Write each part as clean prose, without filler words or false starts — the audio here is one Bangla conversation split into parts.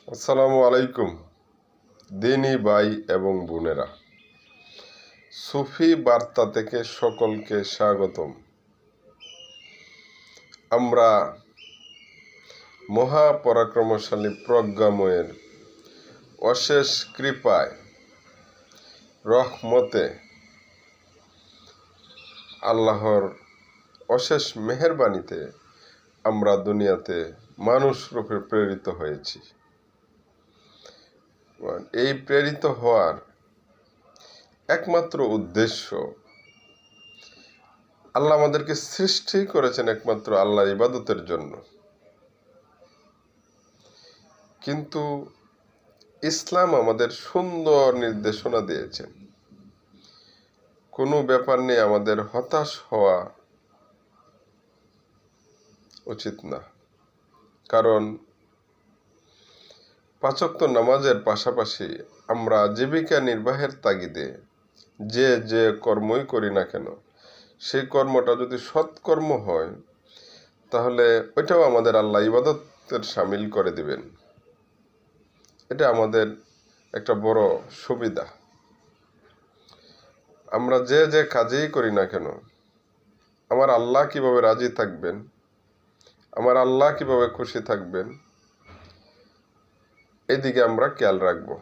আসসালামু আলাইকুম দিনী ভাই এবং বোনেরা, সুফি বার্তা থেকে সকলকে স্বাগতম। আমরা মহাপরাক্রমশালী প্রজ্ঞাময়ের অশেষ কৃপায়, রহমতে, আল্লাহর অশেষ মেহেরবানিতে আমরা দুনিয়াতে মানুষ রূপে প্রেরিত হয়েছি। এই প্রেরিত হওয়ার একমাত্র উদ্দেশ্য, আল্লাহ আমাদেরকে সৃষ্টি করেছেন একমাত্র আল্লাহ ইবাদতের জন্য। কিন্তু ইসলাম আমাদের সুন্দর নির্দেশনা দিয়েছেন। কোনো ব্যাপার নিয়ে আমাদের হতাশ হওয়া উচিত না, কারণ 5 ওয়াক্ত নামাজের পাশাপাশি আমরা জীবিকা নির্বাহের তাগিদে যে কর্মই করি না কেন, সেই কর্মটা যদি সৎকর্ম হয় তাহলে ওইটাও আমাদের আল্লাহ ইবাদতের শামিল করে দিবেন। এটা আমাদের একটা বড় সুবিধা। আমরা যে কাজেই করি না কেন, আমার আল্লাহ কিভাবে রাজি থাকবেন, আমার আল্লাহ কিভাবে খুশি থাকবেন, এইদিকে আমরা খেয়াল রাখবো।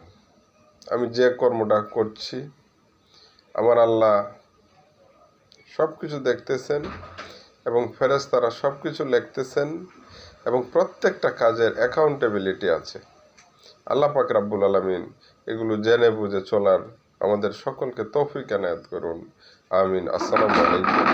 আমি যে কর্মটা করছি, আমার আল্লাহ সব কিছু দেখতেছেন এবং ফেরেশতারা সব কিছু লিখতেছেন এবং প্রত্যেকটা কাজের অ্যাকাউন্টেবিলিটি আছে। আল্লাহ পাক রাব্বুল আলামিন এগুলো জেনে বুঝে চলার আমাদের সকলকে তৌফিক এনায়েত করুন। আমিন। আসসালামু আলাইকুম।